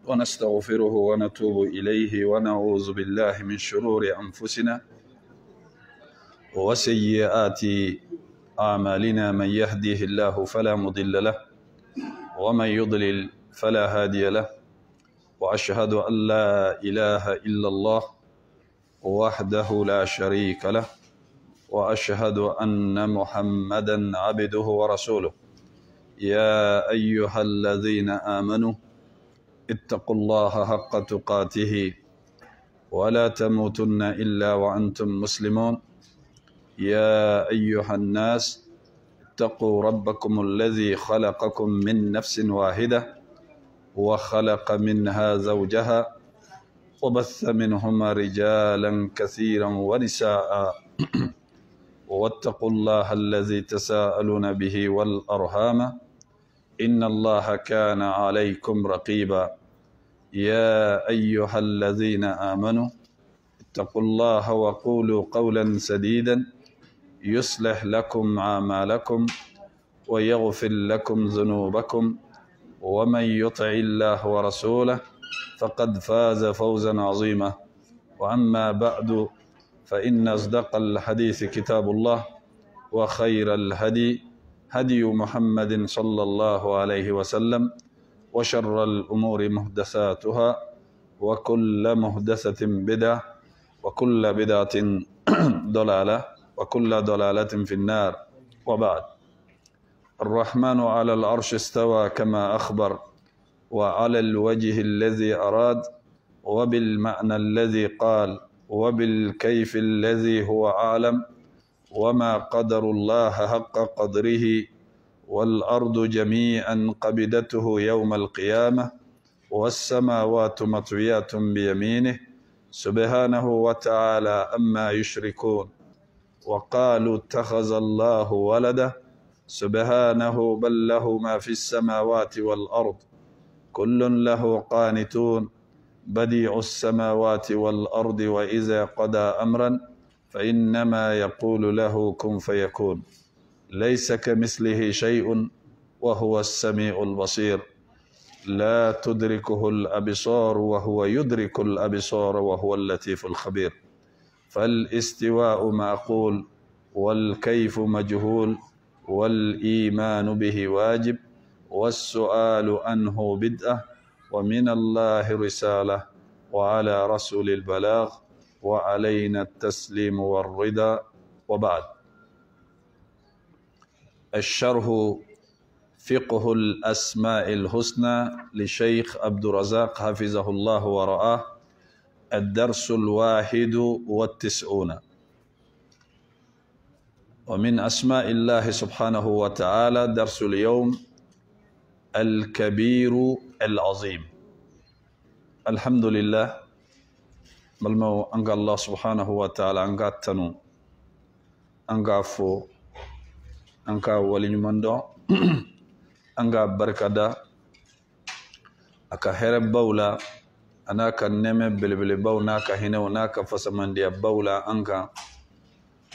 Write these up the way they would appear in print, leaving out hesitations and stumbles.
ونستغفره ونتوب إليه ونعوذ بالله من شرور أنفسنا وسيئات أعمالنا. من يهديه الله فلا مضل له ومن يضلل فلا هادي له، وأشهد أن لا إله إلا الله وحده لا شريك له، وأشهد أن محمدا عبده ورسوله. يا أيها الذين آمنوا اتقوا الله حق تقاته ولا تموتن إلا وأنتم مسلمون. يا أيها الناس اتقوا ربكم الذي خلقكم من نفس واحدة وخلق منها زوجها وبث منهما رجالا كثيرا ونساء واتقوا الله الذي تساءلون به والأرحام إن الله كان عليكم رقيبا. يا أيها الذين آمنوا اتقوا الله وقولوا قولا سديدا يصلح لكم أعمالكم ويغفر لكم ذنوبكم، ومن يطع الله ورسوله فقد فاز فوزا عظيما. وأما بعد فإن أصدق الحديث كتاب الله، وخير الهدي هدي محمد صلى الله عليه وسلم، وشر الأمور محدثاتها، وكل محدثة بدعة، وكل بدعة ضلالة، وكل ضلالة في النار. وبعد، الرحمن على العرش استوى كما أخبر، وعلى الوجه الذي أراد، وبالمعنى الذي قال، وبالكيف الذي هو أعلم، وما قدر الله حق قدره، والأرض جميعا قبضته يوم القيامة، والسماوات مطويات بيمينه سبحانه وتعالى أما يشركون. وقالوا اتخذ الله ولده سبحانه، بل له ما في السماوات والأرض كل له قانتون، بديع السماوات والأرض وإذا قضى أمرا فإنما يقول له كن فيكون، ليس كمثله شيء وهو السميع البصير، لا تدركه الأبصار وهو يدرك الأبصار وهو اللطيف الخبير. فالاستواء معقول، والكيف مجهول، والإيمان به واجب، والسؤال عنه بدعة، ومن الله رسالة، وعلى رسول البلاغ، وعلينا التسليم والرضا. وبعد، الشرح فقه الأسماء الحسنى لشيخ عبد الرزاق حفظه الله ورعاه، الدرس 91. ومن أسماء الله سبحانه وتعالى درس اليوم الكبير العظيم. الحمد لله، بلمو أنك الله سبحانه وتعالى أنك تنو أنك فو أنك ولي مندو أنك بركة أكا هرب بولا أنك نمي بلبل بولا أنك هنا وناك فسمن دي بولا أنك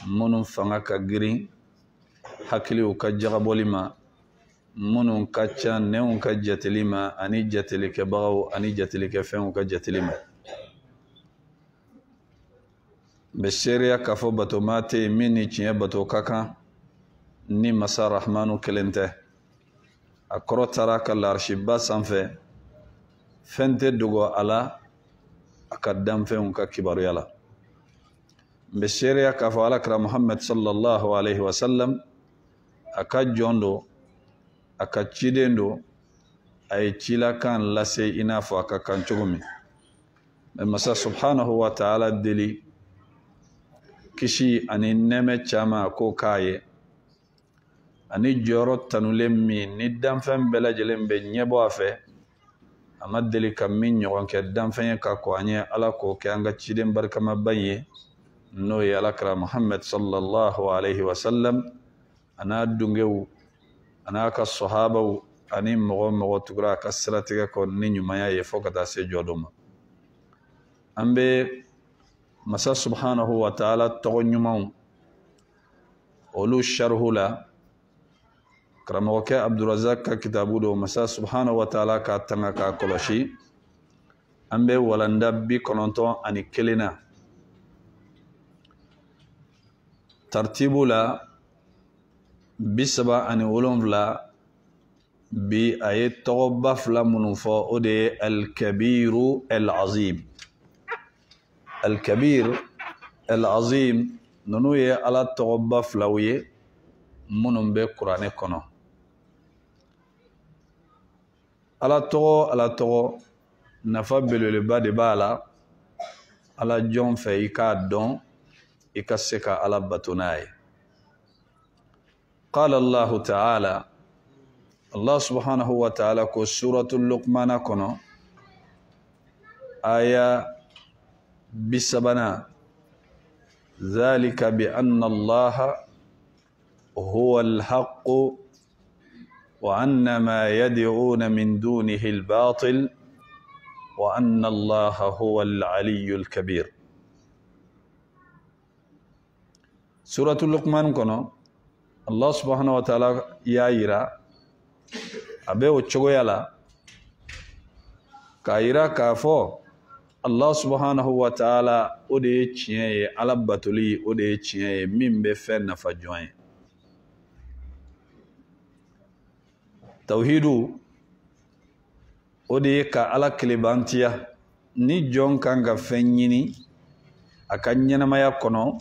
منو فنك جرين حكلي وكجغب ولما منو كاتشان نيون كجتلما أني جتلك باو أني جتلك فين كجتلما بشريا كفو بتو ماتي مني تشيه بتو كاكا ni masa rahmanu kelente akoro taraka larshiba sanfe fente dugo ala akadam fe unka kibaru yala besheria ka fa alakra Muhammad sallallahu alaihi wasallam akajondo akachidendo ay chila kan lase ina fo akakan chugumi masa subhanahu wa ta'ala dili kishi ani neme chama ko kaye ani joro tanulemi ni danfen bela jelembe nyebo afe amadeli kamin nyogon ke danfen ka ko anye ala ko ke anga chiden barkama baye no ya alakra Muhammad sallallahu alaihi wasallam ana dungew ana ka sahaba ani mogo tugra ka siratiga ko ni nyumaya ye fokata se jodoma ambe masa subhanahu wa ta'ala to nyumaw olu sharhula كرموك عبد الرزاق كتابه دو مسا سبحانه وتعالى كاتنا كاكولشي أمبي ولندبي كنونتون أني كلنا ترتيب لا بسبا أني ولون لا بي أي توبة فلا منفو أودي الكبير العظيم الكبير العظيم ننوي على توبة فلاوي منم بي قرآن كنو على تو نفبل لبادي بالا على جون في إكا دون إكا سكا على بطناي قال الله تعالى الله سبحانه وتعالى كو سورة اللقمان كنو آية بسبنا ذلك بأن الله هو الحق وأن ما يدعون من دونه الباطل وأن الله هو العلي الكبير سورة اللقمان كنو الله سبحانه وتعالى يايرا أبي وچويالا كايرا كافو الله سبحانه وتعالى أودي تشيه على بطلي أودي تشيه من بفن نفجوين توحيدو أودي كالا كليبانتيا ni jon kanga fenyini akanyana maya kono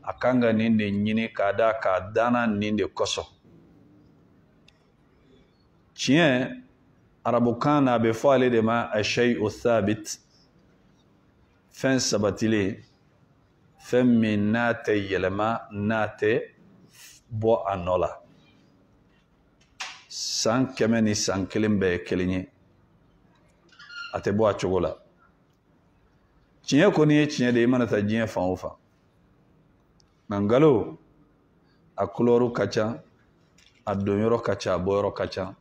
akanga ninde nyini kada ka dana ninde koso chien arabukana be fale de ma ashay'u thabit fin sabatile femmi nate yelema nate bo anola san kemeni san kelimbe kelinye ate bo achogola chien koni chien de manata jien fa ofa nangalo akoloru kacha adonyoro kacha boyoro kacha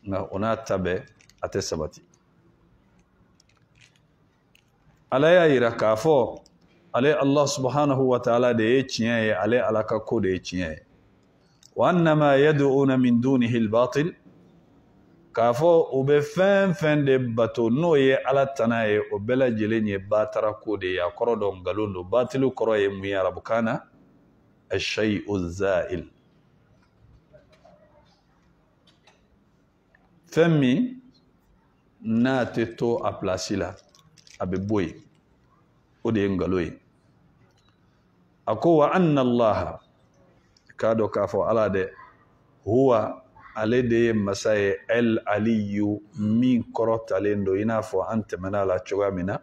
na ona tabe ate sabati alaya ira kafo ale Allah subhanahu wa ta'ala de chien ale alaka ko de chien wa annama yad'una min dunihi al-batil kafo ube fen de bato no ye ala tanaye o bela jelenye batara ko de ya korodo ngalondo batilu koroye mu ya rabukana الشيء الزائل فمي ناتتو أبلاسيلا أبيبوي ودي نغلوي أكو أن الله كادو كافو على ده هو على ده مساي العلي من كروت عليندو ينافو أنت منالا تشوامنا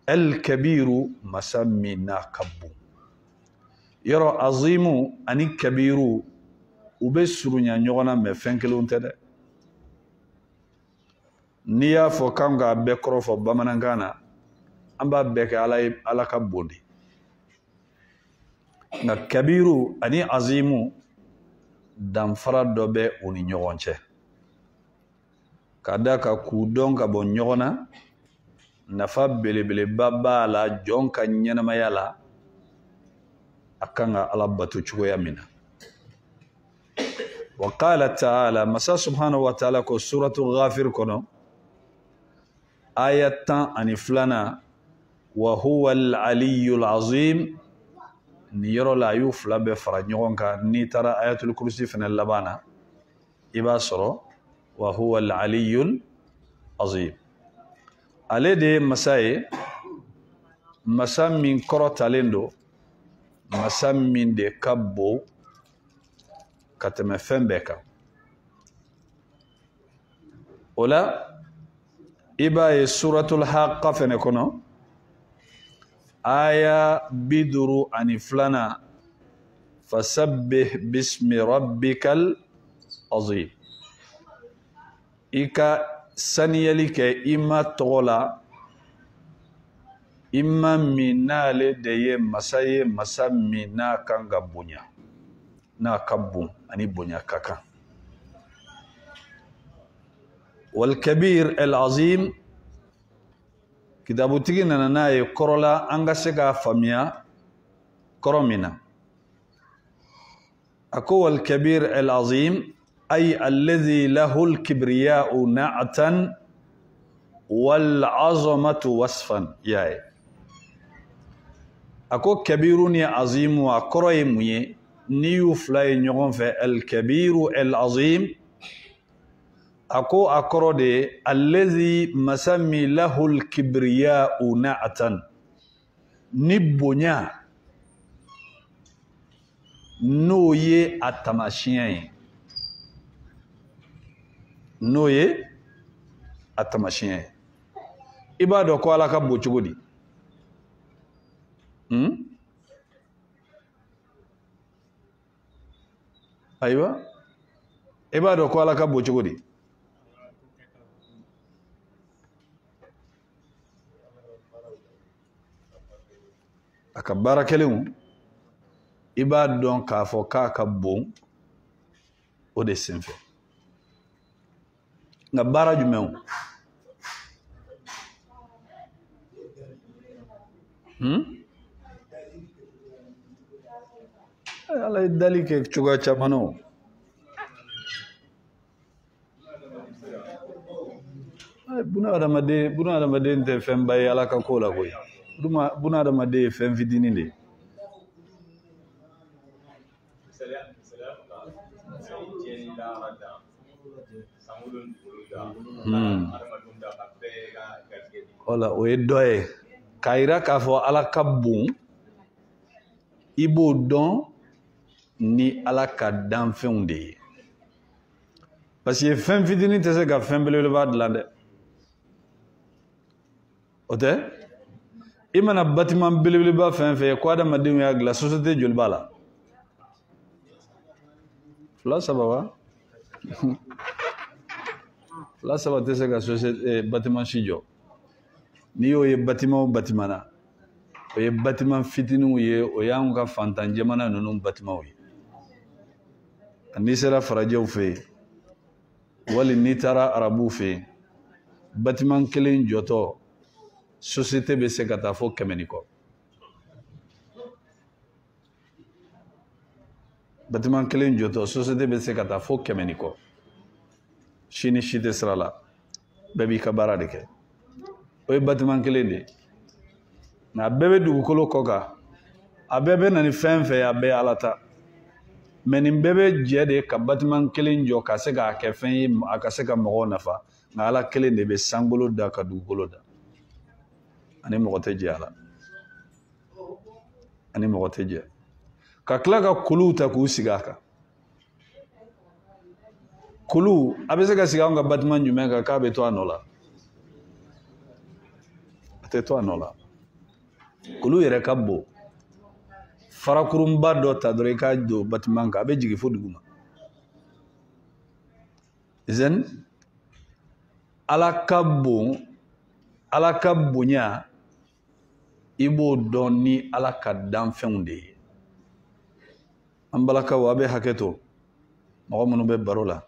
الكبير مسمي ناكبو يرى عظيم أني كبير وبسرني نيوغنا مفنكلون تده نيا فوكامغا بكرو فو بامانغانا أمبا بك على كبودي na kabiru ani azimu danfara dɔ bɛ u ni ɲɔgɔn cɛ ka da ka k'u dɔn ka bɔ ɲɔgɔn na nafa belebeleba b'a la jɔn ka ɲɛnamaya la a kan ka ala bato cogoya min na wa qala ta'ala masa subhanahu wa ta'ala ko suratul ghafir kɔnɔ aya 12 wa huwa al-aliyyul azim ni yɔrɔ la a y'u fila bɛɛ fara ɲɔgɔn kan n'i taara ayatul kursi fana laban na i b'a sɔrɔ wa huwa al-aliyyul azim ale de ye masa ye masa min kɔrɔtalen don masa min de ka bon ka tɛmɛ fɛn bɛɛ kan o la i b'a ye suratul haqqa fana kɔnɔ aya 52 fasabbih bismi rabbikal azim ika saniyali kɛ i ma tɔgɔ la i ma min n'ale de ye masa ye masa min n'a kan ka bonya n'a ka bon ani bonya ka kan wal kabir al azim kitabutigi nana n'a ye kɔrɔla an ka se k'a faamuya kɔrɔ min na أكو الكبير العظيم أي الذي له الكبرياء نعتا والعظمة وصفا ياي أكو كبير عظيم وكريم نيو فلاي نيون في الكبير العظيم أكو أكرودي الذي مسمي له الكبرياء نعتا نبنيا نوي التماشيين نوي التماشيين إبادو كوالا كبو تشغودي أيوة إبادو كوالا كبو تشغودي akabara kelemu iba don ka fo ka ka bon o de senfe nga bara jumew ala dali ke chuga chamano buna adamade nte femba ala ka kola koy buna adamade fem fidini de wala o doye kaira ka fo ala ka bon ibo don ni ala ka dan fɛnw de ye parce que fɛn fitinin tɛ se ka fɛn belebeleba dilan dɛ o tɛ i mana bâtiment belebeleba fɛn fɛn ye ko adamadenw y'a dilan société joli b'a la fila saba wa fila saba tɛ se ka société bâtiment si jɔ n'i y'o ye bâtiment o bâtiment na o ye bâtiment fitininw ye o y'anw ka fantan jamana ninnu bâtiment ye n'i sera farajɛw fɛ yen wali n'i taara arabuw fɛ yen bâtiment kelen jɔtɔ société bɛ se ka taa fo 100 ni kɔ bâtiment kelen jɔtɔ société bɛ se ka taa fo 100 ni kɔ si ni si tɛ sira la bɛɛ b'i ka baara de kɛ o ye bâtiment kelen de nka a bɛɛ bɛ dugukolo kɔ kan a bɛɛ bɛ na ni fɛn fɛn ye a bɛɛ ye ala ta mais nin bɛɛ bɛ jɛ de ka bâtiment kelen jɔ ka se k'a kɛ fɛn ye a ka se ka mɔgɔw nafa nka ala kelen de bɛ sankolo da ka dugukolo da ani mɔgɔ tɛ jɛ a la ani mɔgɔ tɛ jɛ ka tila ka kuluw ta k'u sigi a kan kulu a bɛ se ka sigi anw ka bâtiment jumɛn kan k'a bɛ to a nɔ la a tɛ to a nɔ la kulu yɛrɛ ka bon farakurunba dɔ ta dɔrɔn i k'a don bâtiment kan a bɛ jigin fo dugu ma zen ala ka bon ala ka bonya i b'o dɔn ni ala ka danfɛnw de ye an balakaw a bɛ hakɛ to mɔgɔ minnu bɛ baro la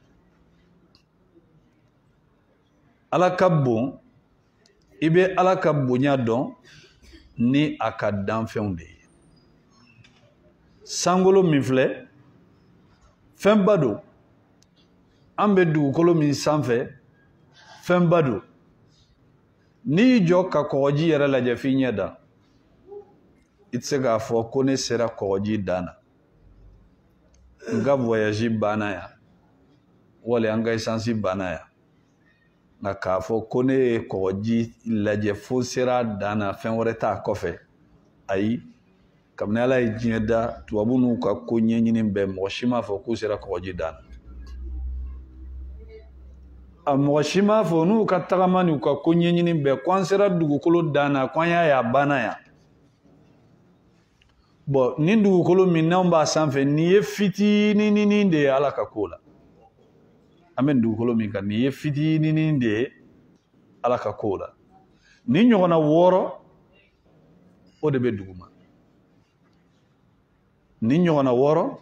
ala ka bon i bɛ ala ka bonya dɔn ni a ka danfɛnw de ye sankolo min filɛ fɛnba don an bɛ dugukolo min sanfɛ fɛnba don n'i y'i jɔ ka kɔgɔji yɛrɛ lajɛ f'i ɲɛ da i tɛ se k'a fɔ ko ne sera kɔgɔji dan na n ka voyage banna yan wali an ka essence banna yan nka k'a fɔ ko ne ye kɔgɔji lajɛ fo sera dan na fɛn wɛrɛ t'a kɔfɛ ayi kabini ala ye diɲɛ da tubabu n'u ka ko ɲɛɲini bɛɛ mɔgɔ si m'a fɔ k'u sera kɔgɔji dan na a mɔgɔ si m'a fɔ n'u ka tagama n'u ka ko ɲɛɲini bɛɛ ko an sera dugukolo dan na ko an y'a ye a banna yan bon nin dugukolo min n'anw b'a sanfɛ nin ye fitininin de ye ala ka ko la an bɛ dugukolo min kan nin ye fitininin de ye ala ka ko la nin ɲɔgɔnna 6 o de bɛ duguma nin ɲɔgɔnna 6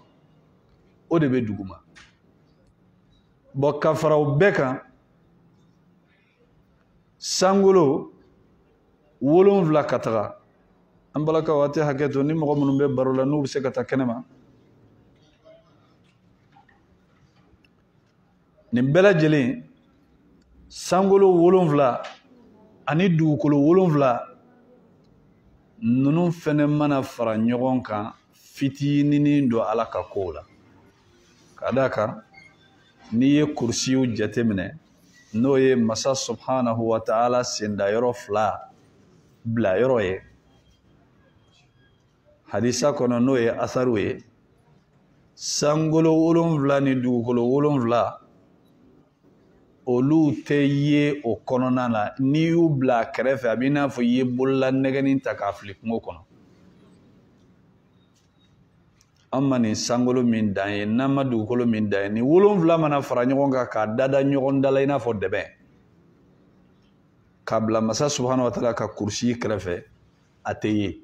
o de bɛ duguma bon ka fara o bɛɛ kan sankolo 7 ka taga an balakaw a tɛ hakɛ to ni mɔgɔ minnu bɛ baro la n'u bɛ se ka taa kɛnɛ ma nin bɛɛ lajɛlen sankolo 7 ani dugukolo 7 ninnu fɛnɛ mana fara ɲɔgɔn kan fitininin dɔ Ala ka kow la ka d'a kan n'i ye kursiw jateminɛ n'o ye masa subhanahu wa ta'ala sendayɔrɔ 2 bila yɔrɔ ye hadisa kɔnɔ n'o ye asaru ye sankolo 7 ni dugukolo 7 olu tɛ ye o kɔnɔna na n'i y'u bila kɛrɛfɛ a b'i n'a fɔ i ye bolola nɛgɛnin ta k'a fili kungo kɔnɔ an ma nin sankolo min dan ye n'an ma dugukolo min dan ye ni 7 mana fara ɲɔgɔn kan k'a dada ɲɔgɔn dala i n'a fɔ dɛbɛn k'a bila masa subhanahu wa ta'ala ka kursi kɛrɛfɛ a tɛ ye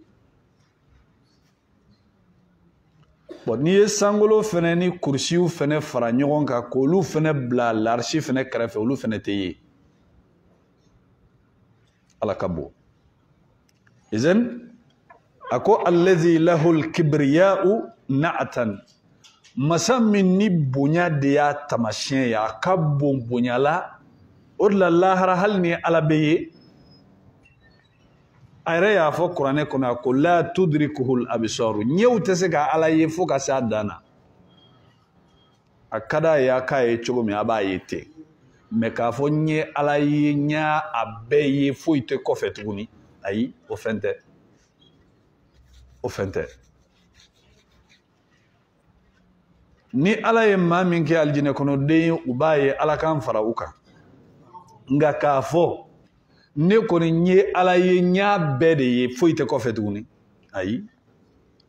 bon n'i ye sankolo fɛnɛ ni kursiw fɛnɛ fara ɲɔgɔn kan k'olu fɛnɛ bila larisi fɛnɛ kɛrɛfɛ olu fɛnɛ tɛ ye Ala ka bon izen a ko allazi lahul kibriya'u na'atan masa min ni bonya de y'a tamasiyɛn ye a ka bon bonya la o de la lahara hali ni Ala bɛ ye a yɛrɛ y'a fɔ kuranɛ kɔnɔ a ko la tudrikuhul absaru ɲɛw tɛ se ka Ala ye fo ka se a dan na a ka d'a ye a k'a ye cogo min a b'a ye ten mais k'a fɔ n ye Ala ye n y'a bɛɛ ye foyi tɛ kɔfɛ tuguni ayi o fɛn tɛ o fɛn tɛ ni Ala ye maa min kɛ alijinɛ kɔnɔden ye u b'a ye Ala k'an fara u kan nka k'a fɔ ne kɔni n ye Ala ye n y'a bɛɛ de ye foyi tɛ kɔfɛ tuguni ayi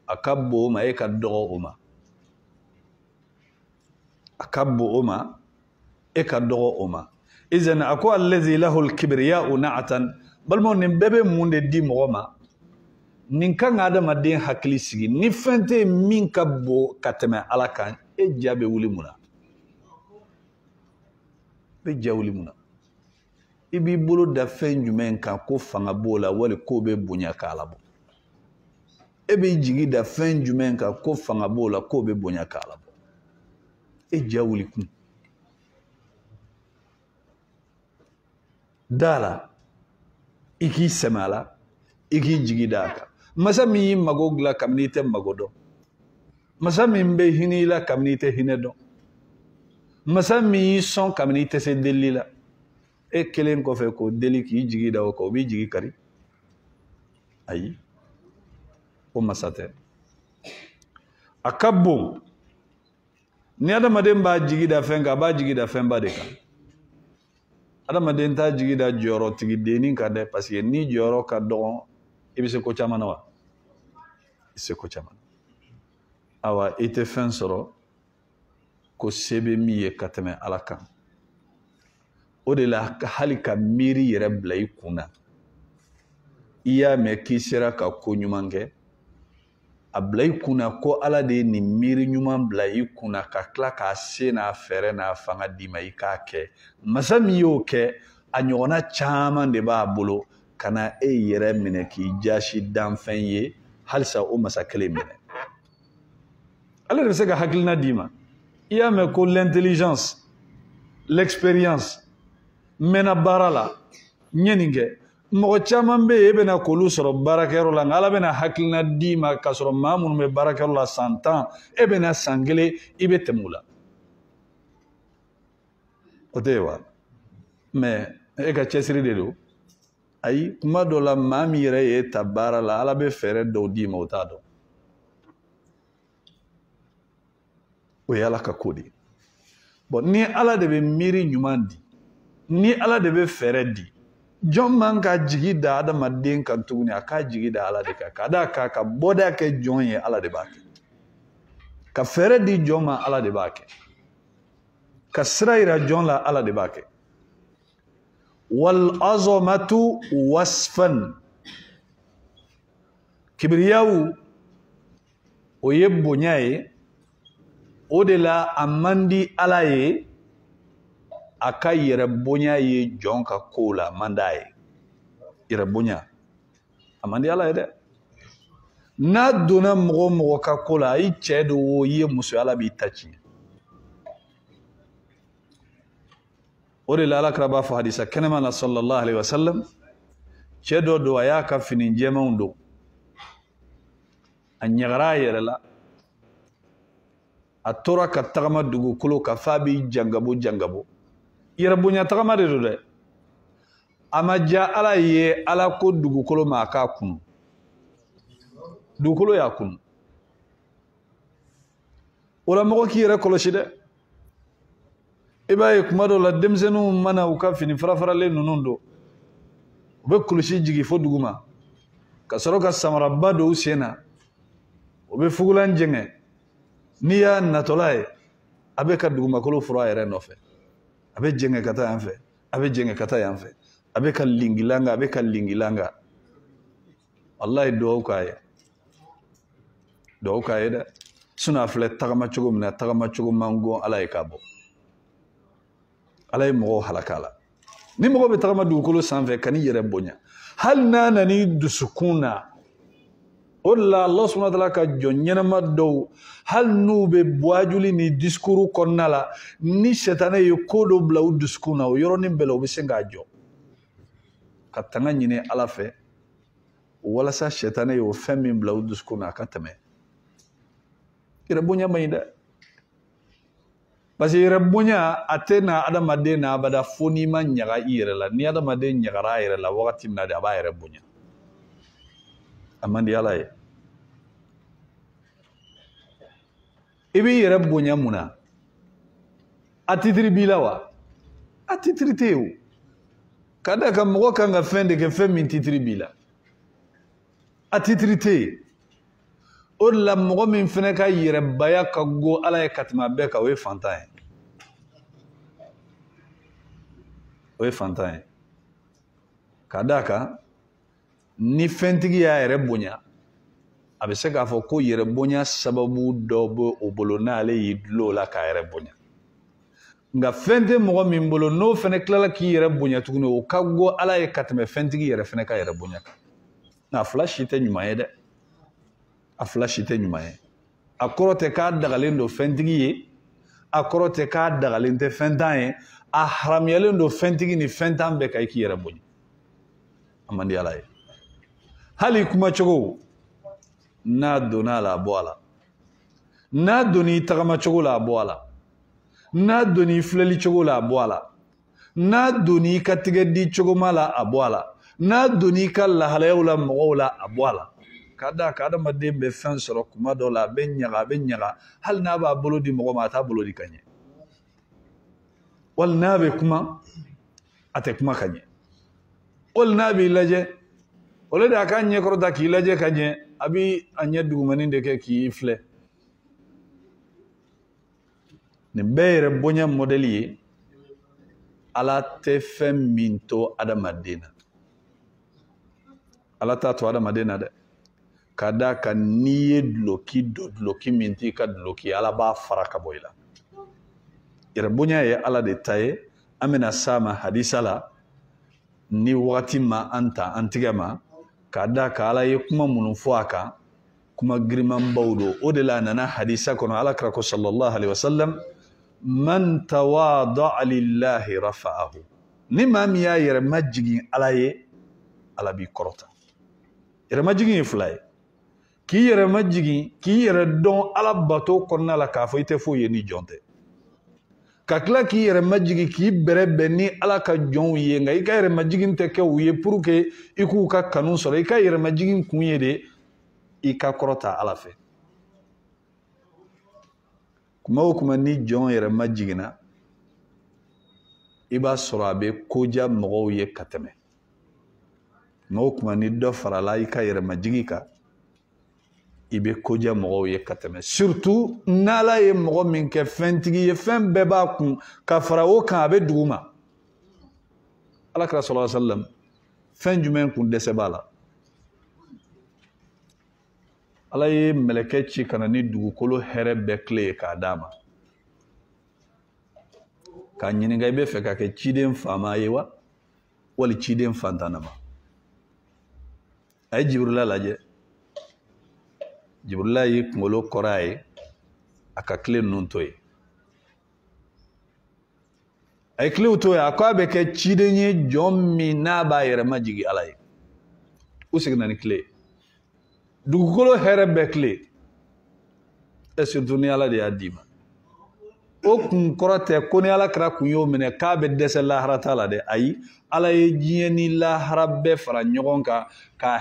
a ka bon o ma e ka dɔgɔ o ma a ka bon o ma e ka dɔgɔ o ma izan a ko allazi lahul kibriya'u na'atan balimaw nin bɛɛ bɛ mun de di mɔgɔ ma nin kan ka adamaden hakili sigi ni fɛn tɛ min ka bon ka tɛmɛ Ala kan e ja bɛ wuli mun na bɛ ja wuli mun na i b'i bolo da fɛn jumɛn kan ko fanga b'o la wali ko bɛ bonya k'a labɔ e b'i jigi da fɛn jumɛn kan ko fanga b'o la ko bɛ bonya k'a labɔ e ja wuli kun da la i k'i sɛmɛ a la i k'i jigi da a kan masa min y'i mago dilan kabini i tɛ mago dɔn masa min bɛ hinɛ i la kabini i tɛ hinɛ dɔn masa min y'i sɔn kabini i tɛ se delili la e kelen kɔfɛ k'o deli k'i jigi da o kan o b'i jigi kari ayi o masa tɛ a ka bon ni adamaden b'a jigi da fɛn kan a b'a jigi da fɛnba de kan adamaden t'a jigi da jɔyɔrɔtigi dennin kan dɛ parce que ni jɔyɔrɔ ka dɔgɔn i bɛ se ko caman na wa i se ko caman awa i tɛ fɛn sɔrɔ ko se bɛ min ye ka tɛmɛ Ala kan o de la hali ka miiri yɛrɛ bila i kun na i y'a mɛn k'i sera ka ko ɲuman kɛ a bila i kun na ko Ala de ye nin miiri ɲuman bila i kun na ka tila k'a se n'a fɛrɛ n'a fanga d'i ma i k'a kɛ masa min y'o kɛ a ɲɔgɔnna caman de b'a bolo ka na e yɛrɛ minɛ k'i jasi danfɛn ye halisa o masa kelen minɛ ale de bɛ se ka hakilina d'i ma i y'a mɛn ko l'intelligence l'expérience mɛnna baara la n ye nin kɛ mɔgɔ caman bɛ yen e bɛna k'olu sɔrɔ baarakɛyɔrɔ la nka Ala bɛna hakilina d'i ma k'a sɔrɔ maa minnu bɛ baarakɛyɔrɔ la san 10 e bɛna san 1 i bɛ tɛmɛ u la o tɛ ye wa mais e ka cɛsiri de don ayi kuma dɔ la maa min yɛrɛ ye ta baara la Ala bɛ fɛɛrɛ dɔw d'i ma o t'a dɔn o ye Ala ka ko de ye bon ni Ala de bɛ miiri ɲuman di ni Ala de bɛ fɛɛrɛ di jɔn man ka jigi da adamaden kan tuguni a k'a jigi da Ala de kan ka d'a kan ka bɔda kɛ jɔn ye Ala de b'a kɛ ka fɛɛrɛ di jɔn ma Ala de b'a kɛ ka sira yira jɔn la Ala de b'a kɛ wal azamatu wasfan kibriyawu o ye bonya ye o de la a man di Ala ye a ka yɛrɛ bonya ye jɔn ka ko la a man d'a ye yɛrɛ bonya a man di Ala ye dɛ n'a donna mɔgɔ o mɔgɔ ka ko la i cɛ do o i ye muso Ala b'i ta ci o de la alakira b'a fɔ hadisa kɛnɛma na sallallahu alaihi wasallam cɛ dɔ don a y'a ka fini jɛmanw don a ɲagara a yɛrɛ la a tora ka tagama dugukolo ka f'a bɛ jangabo yɛrɛ bonya tagama de don dɛ a ma diya ala ye ala ko dugukolo ma a k'a kunu dugukolo y'a kunu o la mɔgɔ k'i yɛrɛ kɔlɔsi dɛ i b'a ye kuma dɔw la denmisɛnninw mana u ka fini farafaralen ninnu don u bɛ kulusi jigin fo duguma ka sɔrɔ ka samaraba don u sen na u bɛ fugulan jɛngɛ n'i y'a natɔla ye a bɛ ka dugumakolo fura a yɛrɛ nɔfɛ a bɛ jɛngɛ ka taa yan fɛ a bɛ jɛngɛ ka taa yan fɛ a bɛ ka lingilanga a bɛ ka lingilanga wallahi duwawu k'a ye dɛ sinɔn a filɛ tagama cogo min na tagama cogo man go ala ye k'a bɔ ala ye mɔgɔw halaka la ni mɔgɔ bɛ tagama dugukolo sanfɛ ka n'i yɛrɛ bonya hali n'a nan'i dusukun na o de la Allah subhanahu wa ta'ala ka jɔn ɲɛnama dɔw hali n'u bɛ buwajuli ni discours kɔnɔna la ni sɛtanɛ ye ko dɔ bila u dusukun na o yɔrɔnin bɛɛ la u bɛ se k'a jɔ ka tanga ɲini ala fɛ walasa sɛtanɛ ye o fɛn min bila u dusukun na a ka tɛmɛ yɛrɛ bonya man ɲi dɛ parce que yɛrɛ bonya a tɛ na adamaden na abada fo n'i ma ɲaga i yɛrɛ la ni adamaden ɲagara a yɛrɛ la wagati min na de a b'a yɛrɛ bonya a man di ala ye i b'i yɛrɛ bonya mun na a titiri b'i la wa a titiri tɛ yen o ka da ka mɔgɔ kan ka fɛn de kɛ fɛn min titiri b'i la a titiri tɛ yen o de la mɔgɔ min fana ka yɛrɛbaya ka go ala ye ka tɛmɛ bɛɛ kan o ye fantan ye o ye fantan ye ka da kan ni fɛntigi y'a yɛrɛ bonya a bɛ se k'a fɔ ko yɛrɛ bonya sababu dɔ bɛ o bolo n'ale y'i dulon o la k'a yɛrɛ bonya nka fɛn tɛ mɔgɔ min bolo n'o fana tilala k'i yɛrɛ bonya tuguni o ka go ala ye ka tɛmɛ fɛntigi yɛrɛ fana ka yɛrɛ bonya kan nka a fila si tɛ ɲuman ye dɛ a fila si tɛ ɲuman ye a kɔrɔ tɛ k'a dagalen don fɛntigi ye a kɔrɔ tɛ k'a dagalen tɛ fɛntan ye a haramuyalen don fɛntigi ni fɛntan bɛɛ kan i k'i yɛrɛ bonya a man di ala ye hali kuma cogo n'a donna a la a bɔ a la n'a donn'i tagama cogo la a bɔ a la n'a donn'i filɛli cogo la a bɔ a la n'a donn'i ka tigɛ di cogoma la a bɔ a la n'a donn'i ka lahalayaw la mɔgɔw la a bɔ a la ka da ka adamaden bɛ fɛn sɔrɔ kuma dɔ la a bɛ ɲaga hali n'a b'a bolo di mɔgɔ ma a t'a bolo di ka ɲɛ wali n'a bɛ kuma a tɛ kuma ka ɲɛ wali n'a b'i lajɛ o le de a ka ɲɛkɔrɔta k'i lajɛ ka ɲɛ a bɛ a ɲɛ dugumani de kɛ k'i filɛ nin bɛɛ yɛrɛ bonya mɔdɛli ye ala tɛ fɛn min to adamaden na ala t'a to adamaden na dɛ ka da kan n'i ye duloki don duloki min t'i ka duloki ala b'a fara ka bɔ i la yɛrɛ bonya ye ala de ta ye an bɛna s'a ma hadisa la ni wagati ma an ta an tigɛ ma ka da ka ala ye kuma minnu fɔ a kan kuma girimanbaw don o de la a nana hadisa kɔnɔ ala kira ko sallallahu alaihi wasallam man tawada'a lillahi rafa'ahu ni maa min y'a yɛrɛ majigin ala ye ala b'i kɔrɔta yɛrɛ majigin ye fila ye k'i yɛrɛ majigin k'i yɛrɛ dɔn ala bato kɔnɔna la k'a fɔ i tɛ foyi ye ni jɔn tɛ ka tila k'i yɛrɛ majigin k'i bɛrɛbɛn ni ala ka jɔnw ye nka i ka yɛrɛ majigin tɛ kɛ u ye pour que i k'u ka kanu sɔrɔ i ka yɛrɛ majigin kun ye de i ka kɔrɔta ala fɛ kuma o kuma ni jɔn yɛrɛ majiginna i b'a sɔrɔ a bɛ koja mɔgɔw ye ka tɛmɛ kuma o kuma ni dɔ farala i ka yɛrɛ majigin kan i bɛ koja mɔgɔw ye ka tɛmɛ surtout n'ala ye mɔgɔ min kɛ fɛntigi ye fɛn bɛɛ b'a kun ka fara o kan a bɛ dugu ma ala kira sallallahu alaihi wasallam fɛn jumɛn kun dɛsɛ b'a la ala ye mɛlɛkɛ ci ka na ni dugukolo hɛrɛ bɛɛ tile ye k'a d'a ma k'a ɲininka i bɛ fɛ ka kɛ ciden faama ye wa wali ciden fantanama a ye Jibrila lajɛ Jibrila ye kunkolo kɔrɔ a ye a ka tile ninnu to yen ay clé to ya ko be ke cidenye jommi na ba yere majigi alay usigna ni clé dugukolo herebe clé et surtout ni ala de adima o kun korote ko ni ala kra kun yo mene ka be dese lahara taala de ay ala ye jiye ni lahara be fara nyogon ka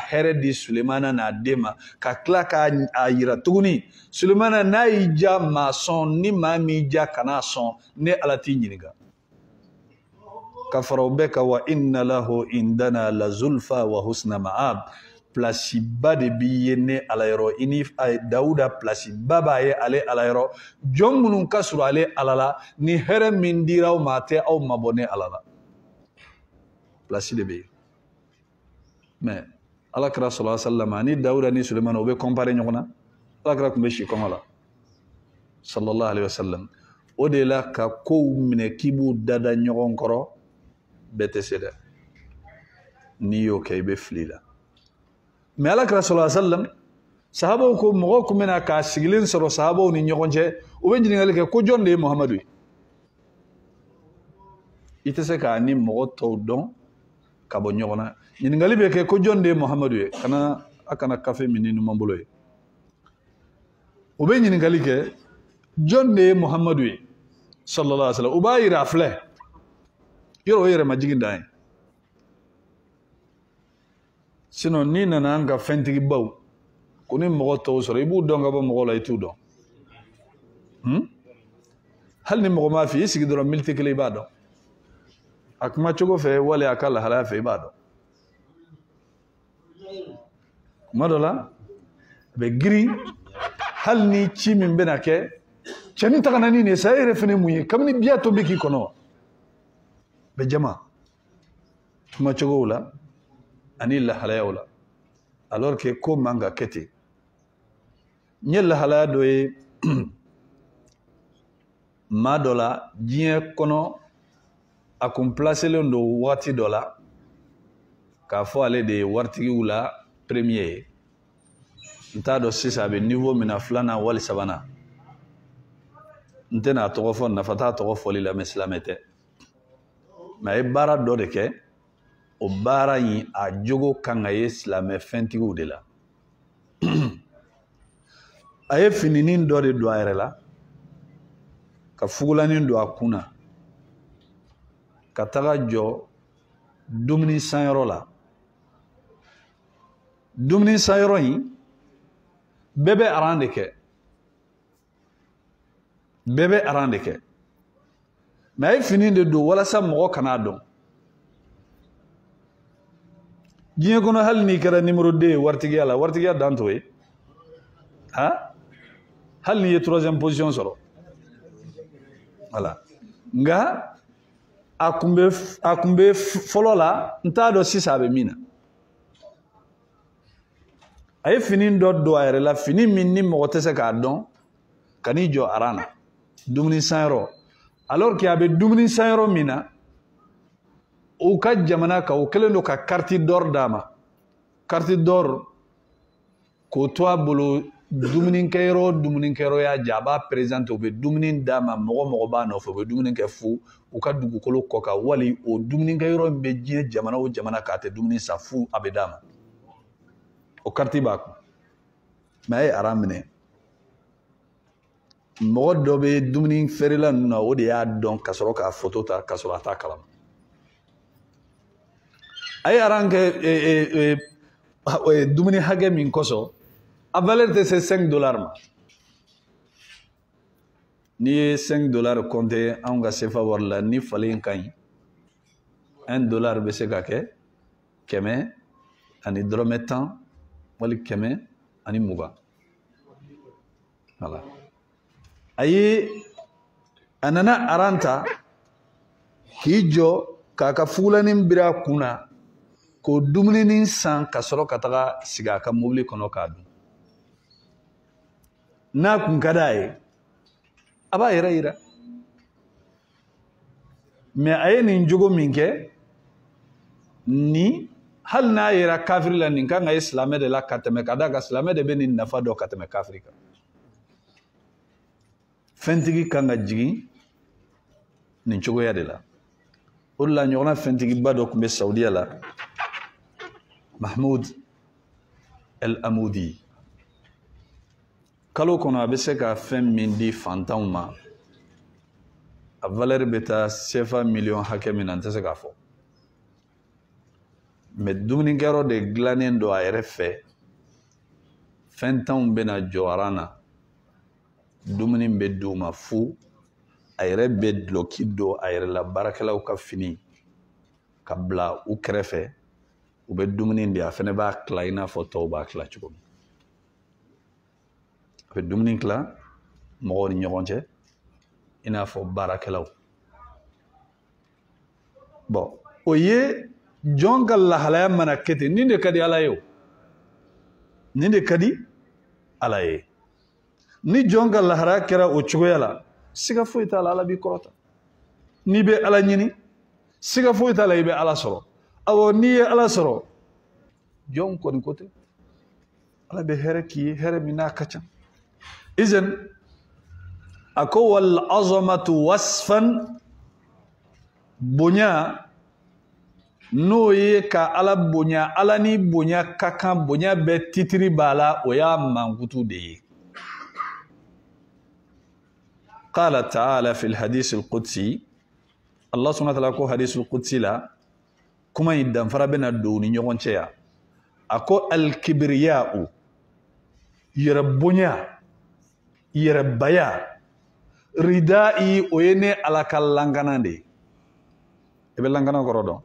here di Sulemana na dema ka kla ka ayira tuguni Sulemana na ija ma son ni ma mi ja kana son ne ala ti nyiniga ka faro be ka wa inna lahu indana la zulfa wa husna ma'ab place ba de biyene alayro ini Dauda place baba ye ale alayro jongunun kasuru ale alala ni here min diraw mate aw mabone alala place de be mais alakra sallallahu alaihi wasallam ni Dauda ni Suleiman obe comparer nyona alakra kumbe shi komala sallallahu alaihi wasallam odela ka ko mine kibu dada nyogon koro beteseda ni yo kaybe flila mais alakra sallallahu alaihi wasallam sahaba ko mo ko mena ka sigilin soro sahaba ni nyogonje o be njingal ke ko jonde Muhammadu itese ka ni mo to don ka bo nyogona njingal be ke ko jonde Muhammadu kana akana kafe mininu mambulo o be njingal ke jonde Muhammadu sallallahu alaihi wasallam o ba ira fle yoro yere majigindai sino ni nana anga fentigi baw kuni mogo to soro ibu donga ba mogo la itu don hal ni mogo ma fi isigi doro miltikile ibado akma chogo fe wale akala hala fe ibado madola be giri hal ni chimi mbena ke chani takana ni ne sayre fene muyi kamni biya to biki kono be jama ma chogo la ani la halaya wala alors que ko manga kete nyel la halaya do e madola jien kono akum placer le ndo wati dola ka fo ale de wartigi wula premier nta do sisa be niveau mina flana wal sabana ntena to fo na fata to fo li la meslamete mais bara do de ke o baara yi a jogo kanga ye silamɛ fɛntigiw de la a ye fininin dɔ de don a yɛrɛ la ka fugulanin don a kunna ka taga jɔ dumuni sanyɔrɔ la dumuni sanyɔrɔ in bɛɛ bɛ aran de kɛ bɛɛ bɛ aran de kɛ mais a ye fini de don walasa mɔgɔ kana dɔn jiye kono hal ni kara numéro 2 wartigiya la wartigiya danto e ha hal ni 3e position soro voilà nga akumbe folo la nta do sisa be mina ay fini do ayre la fini min ni mo tese ka don kani jo arana dumni sayro alors qu'il y avait dumni sayro mina o ka jamana ka o kelen do ka carte d'or dama carte d'or ko to abolo dumuni kero ya jaba présente o be dumuni dama mogo ba no fo be dumuni ke fu o ka dugukolo ko ka wali o dumuni kero be jie jamana o jamana ka te dumuni sa fu abedama o carte ba ko mais aramne mogo do be dumuni ferila no o de ya don kasoro ka photo ta kasoro ata kalam ay arange dumuni hage min koso a valeur de ces $5 ma ni $5 compté an ga sefa warla ni falen kan $1 be se ka ke keme ani drome tan wali keme ani muga voilà ayi anana aranta kijo kaka fulanin bira kuna ko dumuni san ka sɔrɔ ka taga sigi a ka mobili kɔnɔ k'a dun n'a kun ka d'a ye a b'a yɛrɛ yira mais a ye nin jogo min kɛ ni hali n'a yera kafiri la nin kan ka ye silamɛ de la ka tɛmɛ ka d'a kan silamɛ de bɛ nin nafa dɔn ka tɛmɛ kafiri kan fɛntigi kan ka jigin nin cogoya de la Ola nyona fentigi bado kumbe Saudiya la Mahmoud El Amoudi kalo kono a bɛ se ka fɛn min di fantanw ma a valeur bɛ taa CFA million hakɛ min na n tɛ se k'a fɔ mais dumunikɛyɔrɔ de dilannen don a yɛrɛ fɛ fɛntanw bɛna jɔ aran na dumuni bɛ d'u ma fu a yɛrɛ bɛ duloki don a yɛrɛ la baarakɛlaw ka fini ka bila u kɛrɛfɛ u bɛ dumuni di a fɛnɛ b'a tila i n'a fɔ tɔw b'a tila cogo min a bɛ dumuni tila mɔgɔw ni ɲɔgɔn cɛ i n'a fɔ baarakɛlaw bon o ye jɔn ka lahalaya mana kɛ ten nin de ka di Ala ye o nin de ka di Ala ye ni jɔn ka lahalaya kɛra o cogoya la siga foyi t'a la Ala b'i kɔrɔta n'i bɛ Ala ɲini siga foyi t'a la i bɛ Ala sɔrɔ awɔ n'i ye Ala sɔrɔ jɔn kɔni ko tɛ Ala bɛ hɛrɛ k'i ye hɛrɛ min n'a ka ca izan a ko wal azamatu wasfan bonya n'o ye ka Ala bonya Ala ni bonya ka kan bonya bɛ titiri b'a la o y'a mankutu de ye قال تعالى في الحديث القدسي الله سبحانه وتعالى ko حديث القدسي la kuma in danfara bɛna don ni ɲɔgɔn cɛ ya a ko al-kibriya'u yɛrɛ bonya yɛrɛ baya rida'i o ye ne Ala ka langana de i bɛ langana kɔrɔ dɔn